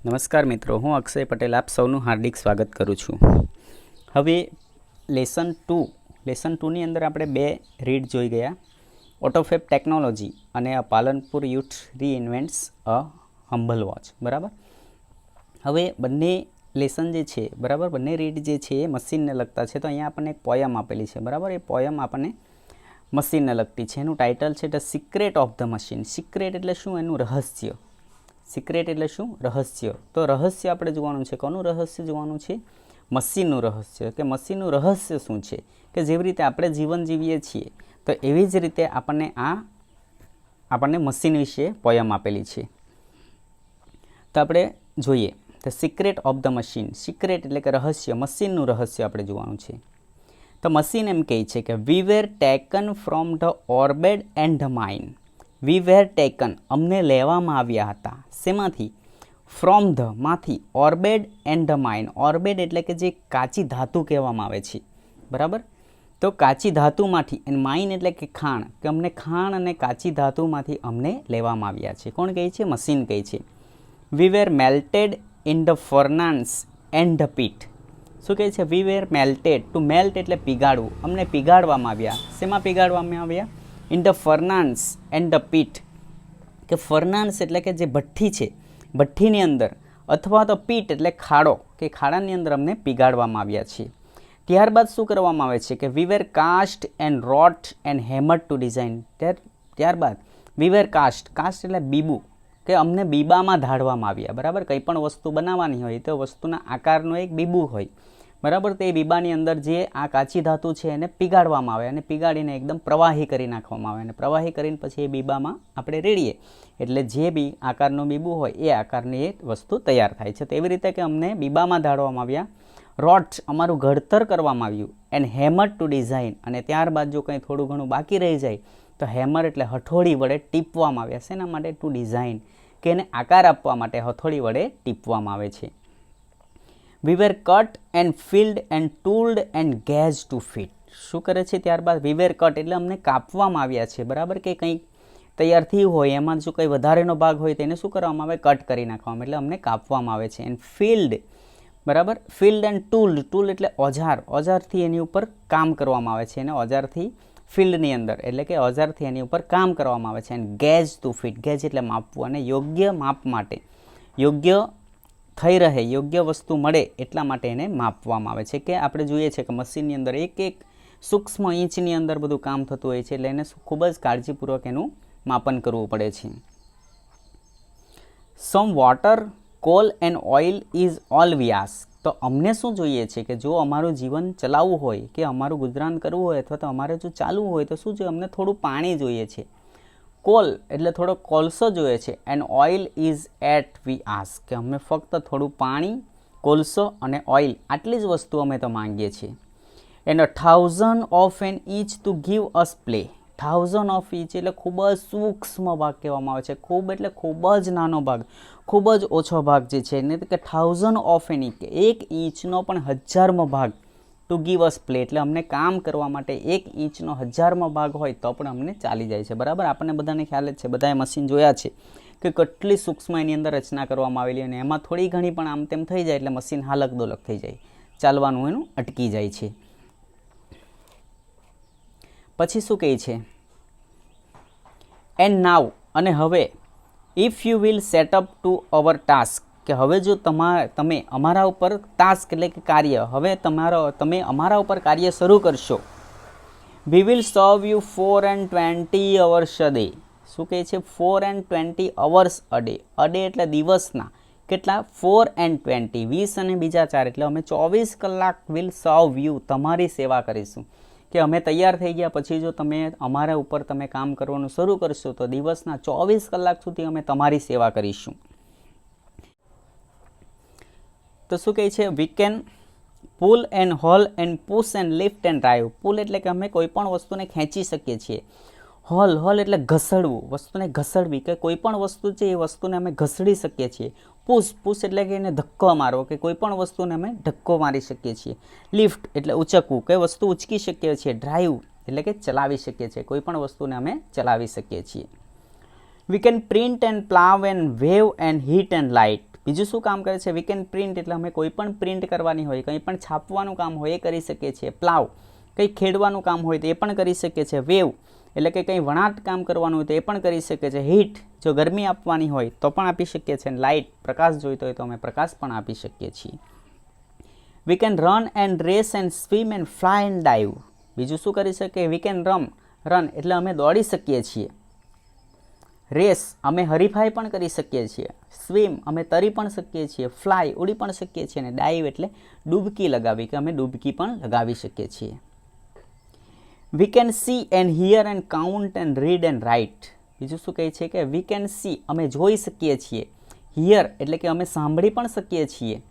નમસ્કાર મિત્રો, હું અક્ષય પટેલ આપ સૌનું હાર્દિક સ્વાગત કરું છું. હવે લેસન ટુની અંદર આપણે બે રીડ જોઈ ગયા, ઓટોફેબ ટેકનોલોજી અને Palanpur youth reinvents a humble watch. બરાબર, હવે બંને લેસન જે છે, બરાબર, બંને રીડ જે છે એ મશીનને લગતા છે. તો અહીંયા આપણને એક પોયમ આપેલી છે. બરાબર, એ પોયમ આપણને મશીનને લગતી છે. એનું ટાઇટલ છે the secret of the machine. Secret એટલે શું? એનું રહસ્ય. સિક્રેટ એટલે શું? રહસ્ય. તો રહસ્ય આપણે જોવાનું છે. કોનું રહસ્ય જોવાનું છે? મશીનનું રહસ્ય. કે મશીનનું રહસ્ય શું છે? કે જેવી રીતે આપણે જીવન જીવીએ છીએ, તો એવી જ રીતે આપણને મશીન વિશે પોયમ આપેલી છે. તો આપણે જોઈએ the secret of the machine. Secret એટલે કે રહસ્ય, મશીનનું રહસ્ય આપણે જોવાનું છે. તો મશીન એમ કહે છે કે we were taken from the orebed and the mine. We were taken, અમને લેવામાં આવ્યા હતા. શેમાંથી? ફ્રોમ ધ, માંથી. Orebed and the mine. Orebed એટલે કે જે કાચી ધાતુ કહેવામાં આવે છે. બરાબર, તો કાચી ધાતુમાંથી. એન્ડ માઇન એટલે કે ખાણ, કે અમને ખાણ અને કાચી ધાતુમાંથી અમને લેવામાં આવ્યા છે. કોણ કહે છે? મશીન કહે છે. We were melted in the furnace and the pit. શું કહે છે? We were melted. To melt એટલે પીગાળવું. અમને પીગાળવામાં આવ્યા. શેમાં પીગાળવામાં આવ્યા? In the furnace and the pit. કે ફર્નાન્સ એટલે કે જે ભઠ્ઠી છે, ભઠ્ઠીની અંદર, અથવા તો પીટ એટલે ખાડો, કે ખાડાની અંદર અમને પીગાળવામાં આવ્યા છે. ત્યારબાદ શું કરવામાં આવે છે? કે we were cast and wrought and hammered to design. ત્યારબાદ વી વેર કાસ્ટ. કાસ્ટ એટલે બીબું, કે અમને બીબામાં ધાડવામાં આવ્યા. બરાબર, કંઈ પણ વસ્તુ બનાવવાની હોય તો વસ્તુના આકારનું એક બીબું હોય. બરાબર, તે બીબાની અંદર જે આ કાચી ધાતુ છે એને પીગાળવામાં આવે, અને પીગાળીને એકદમ પ્રવાહી કરી નાખવામાં આવે, અને પ્રવાહી કરીને પછી એ બીબામાં આપણે રેડીએ એટલે જે બી આકારનું બીબું હોય એ આકારની એ વસ્તુ તૈયાર થાય છે. તેવી રીતે કે અમને બીબામાં ધાડવામાં આવ્યા. રોટ, અમારું ઘડતર કરવામાં આવ્યું. એન્ડ હેમર ટુ ડિઝાઇન, અને ત્યારબાદ જો કંઈ થોડું ઘણું બાકી રહી જાય તો હેમર એટલે હથોડી વડે ટીપવામાં આવ્યા. શેના માટે? ટુ ડિઝાઇન, કે એને આકાર આપવા માટે હથોડી વડે ટીપવામાં આવે છે. We were cut and filed and tooled and gauge to fit. શું કરે છે ત્યારબાદ? વી વેર કટ એટલે અમને કાપવામાં આવ્યા છે. બરાબર, કે કંઈક તૈયાર થયું હોય એમાં જો કંઈ વધારેનો ભાગ હોય તેને શું કરવામાં આવે? કટ કરી નાખવામાં, એટલે અમને કાપવામાં આવે છે. એન્ડ ફિલ્ડ, બરાબર, ફિલ્ડ એન્ડ ટૂલ્ડ. ટૂલ એટલે ઓજાર, ઓજારથી એની ઉપર કામ કરવામાં આવે છે. એને ઓજારથી ફિલ્ડની અંદર એટલે કે ઓજારથી એની ઉપર કામ કરવામાં આવે છે. And gauge to fit. Gauge એટલે માપવું, અને યોગ્ય માપ માટે, યોગ્ય થઈ રહે, યોગ્ય વસ્તુ મળે એટલા માટે એને માપવામાં આવે છે. કે આપણે જોઈએ છે કે મશીનની અંદર એક એક સૂક્ષ્મ ઇંચની અંદર બધું કામ થતું હોય છે, એટલે એને ખૂબ જ કાળજીપૂર્વક એનું માપન કરવું પડે છે. Some water, coal and oil is all V ask. તો અમને શું જોઈએ છે? કે જો અમારું જીવન ચલાવવું હોય, કે અમારું ગુજરાન કરવું હોય, અથવા તો અમારે જો ચાલવું હોય તો શું જોઈએ? અમને થોડું પાણી જોઈએ છે. કોલ એટલે થોડો કોલસો જોઈએ છે. And oil is at we ask, કે અમે ફક્ત થોડું પાણી, કોલસો અને ઓઇલ, આટલી જ વસ્તુ અમે તો માંગીએ છીએ. And 1000 of an inch to give us play. 1000 of inch એટલે ખૂબ જ સૂક્ષ્મ ભાગ કહેવામાં આવે છે. ખૂબ એટલે ખૂબ જ નાનો ભાગ, ખૂબ જ ઓછો ભાગ જે છે એને કે 1000 ઓફ એન ઈચ, એક ઇંચનો પણ 1000મો ભાગ. ટુ ગીવ અસ પ્લે એટલે અમને કામ કરવા માટે 1 ઇંચનો 1000મો ભાગ હોય તો પણ અમને ચાલી જાય છે. બરાબર, આપણને બધાને ખ્યાલ જ છે, બધાએ મશીન જોયા છે કે કેટલી સૂક્ષ્મ એની અંદર રચના કરવામાં આવેલી, અને એમાં થોડી ઘણી પણ આમ તેમ થઈ જાય એટલે મશીન હાલક દોલક થઈ જાય, ચાલવાનું એનું અટકી જાય છે. પછી શું કહે છે? એન્ડ નાવ, અને હવે, if you will set up to our task, કે હવે જો તમે અમારા ઉપર ટાસ્ક એટલે કે કાર્ય, હવે તમે અમારા ઉપર કાર્ય શરૂ કરશો. We will serve you 420 hours a day. શું કહે છે? 420 hours a day. A day એટલે દિવસના કેટલા? 420, 20 અને બીજા 4 એટલે અમે 24 કલાક વિલ સર્વ યુ, તમારી સેવા કરીશું. કે અમે તૈયાર થઈ ગયા પછી જો તમે અમારા ઉપર તમે કામ કરવાનું શરૂ કરશો તો દિવસના 24 કલાક સુધી અમે તમારી સેવા કરીશું. તો શું કહે છે? We can pull and haul and push and lift and drive. Pull એટલે કે અમે કોઈ પણ વસ્તુને ખેંચી શકીએ છીએ. હોલ, હોલ એટલે ઘસડવું, વસ્તુને ઘસડવી, કે કોઈ પણ વસ્તુ છે એ વસ્તુને અમે ઘસડી શકીએ છીએ. પુશ, પુશ એટલે કે એને ધક્કો મારવો, કે કોઈ પણ વસ્તુને અમે ધક્કો મારી શકીએ છીએ. લિફ્ટ એટલે ઉચકવું, કે વસ્તુ ઉચકી શકીએ છીએ. ડ્રાઈવ એટલે કે ચલાવી શકીએ છીએ, કોઈ પણ વસ્તુને અમે ચલાવી શકીએ છીએ. We can print and plough and wave and heat and light. બીજું શું કામ કરે છે? વી કેન પ્રિન્ટ એટલે અમે કોઈ પણ પ્રિન્ટ કરવાની હોય, કંઈ પણ છાપવાનું કામ હોય એ કરી શકીએ છીએ. પ્લાવ કંઈ ખેડવાનું કામ હોય તો એ પણ કરી શકીએ છીએ. વેવ એટલે કે કંઈ વણાટ કામ કરવાનું હોય તો એ પણ કરી શકીએ છીએ. હીટ જો ગરમી આપવાની હોય તો પણ આપી શકીએ છીએ. લાઇટ પ્રકાશ જોઈતો હોય તો અમે પ્રકાશ પણ આપી શકીએ છીએ. We can run and race and swim and fly and dive. બીજું શું કરી શકીએ? વી કેન રન એટલે અમે દોડી શકીએ છીએ. રેસ અમે હરીફાઈ પણ કરી શકીએ છીએ. સ્વિમ અમે તરી પણ શકીએ છીએ. ફ્લાય ઉડી પણ શકીએ છીએ. અને ડાઇવ એટલે ડૂબકી લગાવી કે અમે ડૂબકી પણ લગાવી શકીએ છીએ. We can see and here and count and read and write. બીજું શું કહે છે કે વી કેન સી અમે જોઈ શકીએ છીએ. હિયર એટલે કે અમે સાંભળી પણ શકીએ છીએ.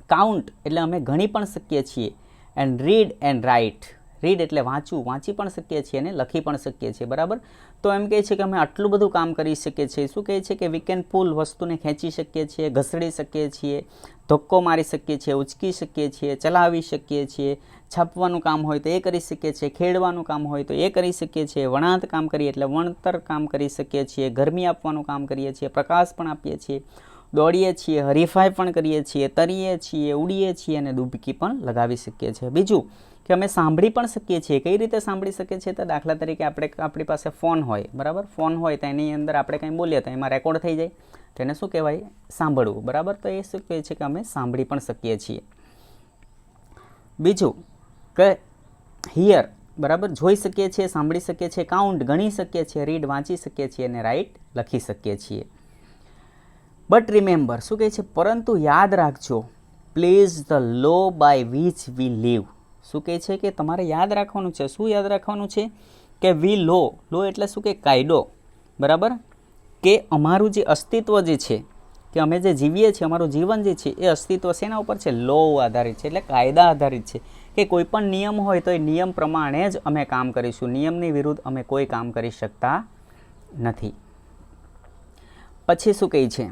કાઉન્ટ એટલે અમે ગણી પણ શકીએ છીએ. And read and write read એટલે વાંચી પણ શકીએ છીએ અને લખી પણ શકીએ છીએ. બરાબર, તો એમ કહે છે કે અમે આટલું બધું કામ કરી શકીએ છીએ. શું કહે છે કે વી કેન પુલ વસ્તુને ખેંચી શકીએ છીએ, ઘસડી શકીએ છીએ, ધક્કો મારી શકીએ છીએ, ઉચકી શકીએ છીએ, ચલાવી શકીએ છીએ. છાપવાનું કામ હોય તો એ કરી શકીએ છીએ. ખેડવાનું કામ હોય તો એ કરી શકીએ છીએ. વણાટ કામ કરીએ એટલે વણતર કામ કરી શકીએ છીએ. ગરમી આપવાનું કામ કરીએ છીએ. પ્રકાશ પણ આપીએ છીએ. દોડીએ છીએ, હરીફાઈ પણ કરીએ છીએ, તરીએ છીએ, ઉડીએ છીએ અને ડૂબકી પણ લગાવી શકીએ છીએ. બીજું કે અમે સાંભળી પણ શકીએ છીએ. કઈ રીતે સાંભળી શકીએ છીએ? તો દાખલા તરીકે આપણી પાસે ફોન હોય, બરાબર, ફોન હોય તો એની અંદર આપણે કંઈ બોલીએ તો એમાં રેકોર્ડ થઈ જાય, તો એને શું કહેવાય? સાંભળવું. બરાબર, તો એ શું કહે છે કે અમે સાંભળી પણ શકીએ છીએ. બીજું કે હિયર, બરાબર, જોઈ શકીએ છીએ, સાંભળી શકીએ છીએ. કાઉન્ટ ગણી શકીએ છીએ. રીડ વાંચી શકીએ છીએ અને રાઇટ લખી શકીએ છીએ. બટ રિમેમ્બર, શું કહે છે? પરંતુ યાદ રાખજો, please the law by which we live. શું કહે છે કે તમારે યાદ રાખવાનું છે. શું યાદ રાખવાનું છે? કે વી લો એટલે શું કે કાયદો, બરાબર, કે અમારું જે અસ્તિત્વ જે છે, કે અમે જે જીવીએ છીએ, અમારું જીવન જે છે એ અસ્તિત્વ શેના ઉપર છે? લો આધારિત છે, એટલે કાયદા આધારિત છે. કે કોઈ પણ નિયમ હોય તો એ નિયમ પ્રમાણે જ અમે કામ કરીશું. નિયમની વિરુદ્ધ અમે કોઈ કામ કરી શકતા નથી. પછી શું કહે છે?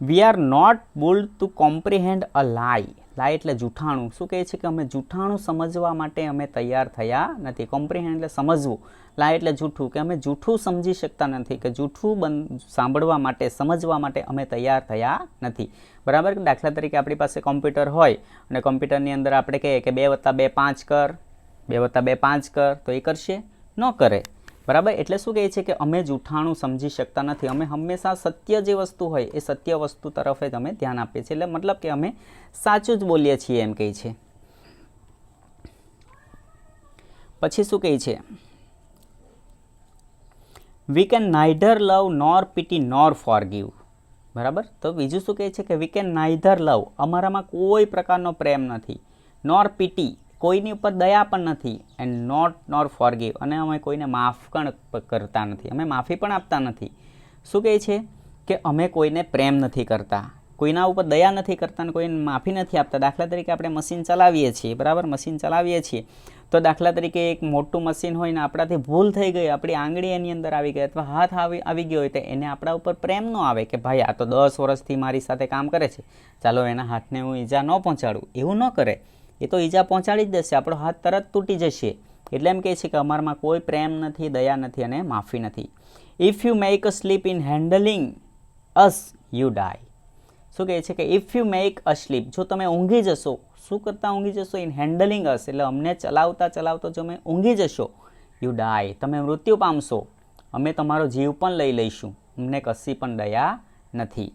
We are not built to comprehend a lie. Lie એટલે જૂઠાણું. શું કહે છે કે અમે જૂઠાણું સમજવા માટે અમે તૈયાર થયા નથી. કોમ્પ્રિહેન્ડ એટલે સમજવું. લાય એટલે જૂઠું, કે અમે જૂઠું સમજી શકતા નથી, કે જૂઠું સાંભળવા માટે, સમજવા માટે અમે તૈયાર થયા નથી. બરાબર, દાખલા તરીકે આપણી પાસે કોમ્પ્યુટર હોય અને કોમ્પ્યુટરની અંદર આપણે કહીએ કે 2 + 2 5 કર, 2 + 2 5 કર, તો એ કરશે? ન કરે. બરાબર, એટલે શું કહે છે કે અમે જૂઠાણું સમજી શકતા નથી. અમે હંમેશા સત્ય જે વસ્તુ હોય એ સત્ય વસ્તુ તરફ જ અમે ધ્યાન આપીએ છીએ. એટલે મતલબ કે અમે સાચું જ બોલીએ છીએ એમ કહે છે. પછી શું કહે છે? We can neither love nor pity nor forgive. બરાબર, તો બીજું શું કહે છે કે વી કેન નાઇધર લવ અમારામાં કોઈ પ્રકારનો પ્રેમ નથી. નોર પીટી કોઈની ઉપર દયા પણ નથી. એન્ડ નોર ફોરગીવ અને અમે કોઈને માફ પણ કરતા નથી. અમે માફી પણ આપતા નથી. શું કહે છે કે અમે કોઈને પ્રેમ નથી કરતા, કોઈના ઉપર દયા નથી કરતા અને કોઈને માફી નથી આપતા. દાખલા તરીકે આપણે મશીન ચલાવીએ છીએ, બરાબર, મશીન ચલાવીએ છીએ તો દાખલા તરીકે એક મોટું મશીન હોય ને આપણાથી ભૂલ થઈ ગઈ, આપણી આંગળી એની અંદર આવી ગઈ અથવા હાથ આવી ગયો હોય તો એને આપણા ઉપર પ્રેમ ન આવે કે ભાઈ આ તો 10 વર્ષથી મારી સાથે કામ કરે છે, ચાલો એના હાથને હું ઈજા ન પહોંચાડું. એવું ન કરે. એ તો ઈજા પહોંચાડી જ દેશે, આપણો હાથ તરત તૂટી જશે. એટલે એમ કહે છે કે અમારામાં કોઈ પ્રેમ નથી, દયા નથી અને માફી નથી. If you make a slip in handling us you die. શું કહે છે કે if you make a slip, જો તમે ઊંઘી જશો, શું કરતા ઊંઘી જશો? ઇન હેન્ડલિંગ અસ એટલે અમને ચલાવતા જો અમે ઊંઘી જશો, યુ ડાય તમે મૃત્યુ પામશો. અમે તમારો જીવ પણ લઈ લઈશું. અમને કશી પણ દયા નથી.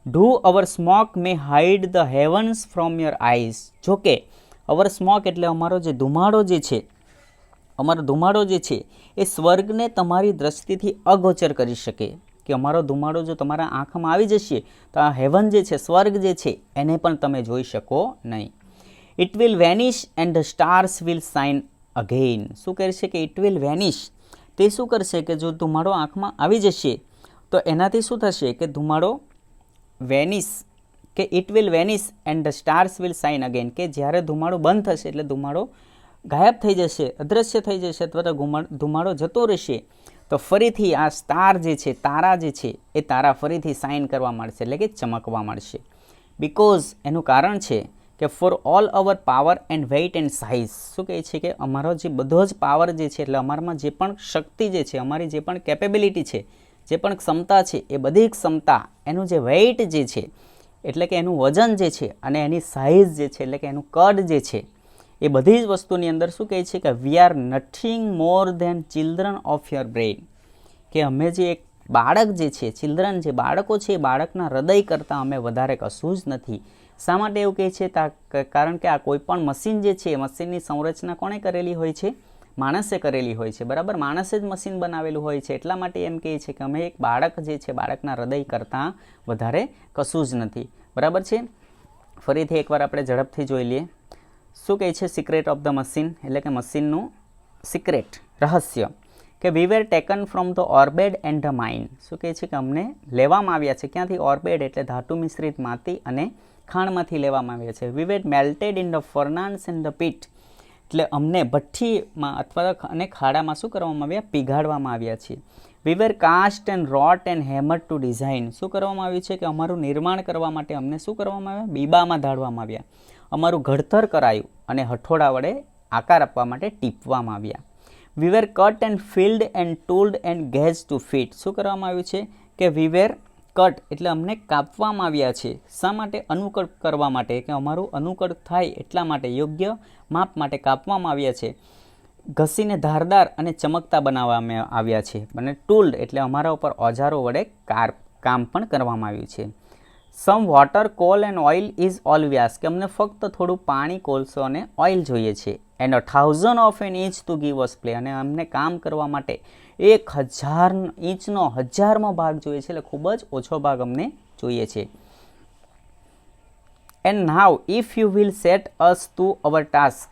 Do our smoke may hide the heavens from your eyes. જોકે અવર સ્મોક એટલે અમારો જે ધુમાડો જે છે, અમારો ધુમાડો જે છે એ સ્વર્ગને તમારી દ્રષ્ટિથી અગોચર કરી શકે. કે અમારો ધુમાડો જો તમારા આંખમાં આવી જશે તો આ હેવન જે છે, સ્વર્ગ જે છે એને પણ તમે જોઈ શકો નહીં. It will vanish and the stars will shine again. શું કરશે કે ઇટ વિલ વેનિશ, તે શું કરશે કે જો ધુમાડો આંખમાં આવી જશે તો એનાથી શું થશે કે ધુમાડો વેનિશ, કે it will vanish and the stars will shine again, કે જ્યારે ધુમાડો બંધ થશે એટલે ધુમાડો ગાયબ થઈ જશે, અદૃશ્ય થઈ જશે અથવા તો ધુમાડો જતો રહેશે તો ફરીથી આ સ્ટાર જે છે, તારા જે છે એ તારા ફરીથી શાઇન કરવા મળશે, એટલે કે ચમકવા મળશે. બિકોઝ એનું કારણ છે કે for all our power and weight and size. શું કહે છે કે અમારો જે બધો જ પાવર જે છે એટલે અમારામાં જે પણ શક્તિ જે છે, અમારી જે પણ કેપેબિલિટી છે, જે પણ ક્ષમતા છે એ બધી ક્ષમતા એનું જે વેઇટ જે છે એટલે કે એનું વજન જે છે અને એની સાઇઝ જે છે એટલે કે એનું કદ જે છે એ બધી જ વસ્તુની અંદર શું કહે છે કે we are nothing more than children of your brain, કે અમે જે એક બાળક જે છે, ચિલ્ડ્રન જે બાળકો છે એ બાળકના હૃદય કરતાં અમે વધારે કશું જ નથી. શા માટે એવું કહે છે? કારણ કે આ કોઈ પણ મશીન જે છે એ મશીનની સંરચના કોણે કરેલી હોય છે? માણસે કરેલી હોય છે, બરાબર. માણસે જ મશીન બનાવેલું હોય છે, એટલા માટે એમ કહે છે કે અમે એક બાળક જે છે બાળકના હૃદય કરતાં વધારે કશું જ નથી, બરાબર છે. ફરીથી એકવાર આપણે ઝડપથી જોઈ લઈએ. શું કહે છે સિક્રેટ ઓફ ધ મશીન, એટલે કે મશીનનું સિક્રેટ, રહસ્ય, કે we were taken from the orebed and the mine. શું કહે છે કે અમને લેવામાં આવ્યા છે, ક્યાંથી? ઓર્બેડ એટલે ધાતુ મિશ્રિત માટી અને ખાણમાંથી લેવામાં આવ્યા છે. We were melted in the furnace and the pit, એટલે અમને ભઠ્ઠીમાં અથવા અને ખાડામાં શું કરવામાં આવ્યા? પીગાડવામાં આવ્યા છે. We were cast and wrought and hammer to design. શું કરવામાં આવ્યું છે કે અમારું નિર્માણ કરવા માટે અમને શું કરવામાં આવ્યા? બીબામાં ધાડવામાં આવ્યા. અમારું ઘડતર કરાયું અને હથોડા વડે આકાર આપવા માટે ટીપવામાં આવ્યા. We were cut and filed and tooled and gauge to fit. શું કરવામાં આવ્યું છે કે વી વેર કટ એટલે અમને કાપવામાં આવ્યા છે. શા માટે? અનુકળ કરવા માટે, કે અમારું અનુકળ થાય એટલા માટે, યોગ્ય માપ માટે કાપવામાં આવ્યા છે. ઘસીને ધારદાર અને ચમકતા બનાવવામાં આવ્યા છે. અને ટૂલ્ડ એટલે અમારા ઉપર ઓજારો વડે કામ પણ કરવામાં આવ્યું છે. Some water, coal and oil is all we ask, કે અમને ફક્ત થોડું પાણી, કોલસો અને ઓઇલ જોઈએ છે. And 1000 of an inch to give us play, અને અમને કામ કરવા માટે 1000 ઇંચનો 1000મો ભાગ જોઈએ છે, એટલે ખૂબ જ ઓછો ભાગ અમને જોઈએ છે. And now if you will set us to our task,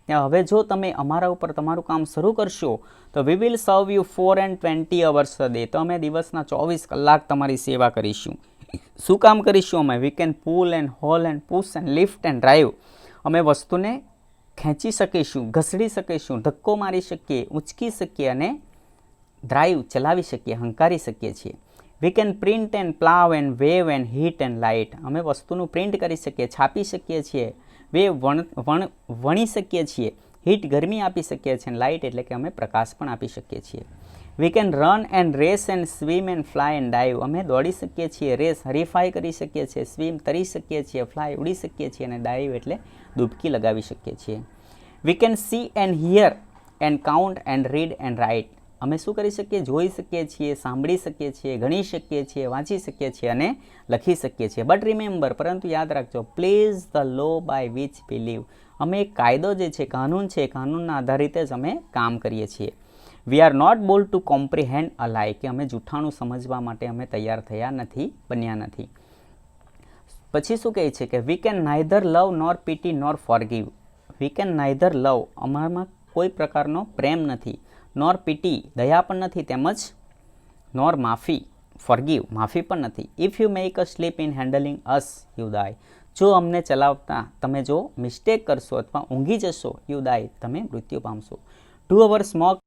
હવે જો તમે અમારા ઉપર તમારું કામ શરૂ કરશો તો we will serve you 4 and 20 hours a day, તો અમે દિવસના 24 કલાક તમારી સેવા કરીશું. શું કામ કરીશું અમે? We can pull and haul and push and lift and drive, અમે વસ્તુને ખેંચી શકીશું, ઘસડી શકીશું, ધક્કો મારી શકીએ, ઉંચકી શકીએ અને ડ્રાઈવ ચલાવી શકીએ, હંકારી શકીએ છીએ. We can print and plough and wave and heat and light, અમે વસ્તુનું પ્રિન્ટ કરી શકીએ, છાપી શકીએ છીએ, વેવ વણી શકીએ છીએ, હીટ ગરમી આપી શકીએ છીએ, લાઇટ એટલે કે અમે પ્રકાશ પણ આપી શકીએ છીએ. We can run and race and swim and fly and dive, અમે દોડી શકીએ છીએ, રેસ હરીફાઈ કરી શકીએ છીએ, સ્વિમ તરી શકીએ છીએ, ફ્લાય ઉડી શકીએ છીએ અને ડાઇવ એટલે ડૂબકી લગાવી શકીએ છીએ. We can see and here and count and read and write, અમે શું કરી શકીએ? જોઈ શકીએ છીએ, સાંભળી શકીએ છીએ, ગણી શકીએ છીએ, વાંચી શકીએ છીએ અને લખી શકીએ છીએ. બટ રિમેમ્બર, પરંતુ યાદ રાખજો, please the law by which we live, અમે એક કાયદો જે છે, કાનૂન છે, કાનૂનના આધારિત જ અમે કામ કરીએ છીએ. વી આર નોટ બોલ ટુ કોમ્પ્રિહેન્ડ અ લાય, કે અમે જૂઠાણું સમજવા માટે અમે તૈયાર થયા નથી, બન્યા નથી. પછી શું કહે છે કે we can neither love nor pity nor forgive, we can neither love, અમારામાં કોઈ પ્રકારનો પ્રેમ નથી, નોર પીટી દયા પણ નથી, તેમજ નોર માફી ફોરગીવ માફી પણ નથી. If you make a slip in handling us you die, જો અમને ચલાવતા તમે જો મિસ્ટેક કરશો અથવા ઊંઘી જશો યુ ડાય, તમે મૃત્યુ પામશો. 2 hours સ્મોક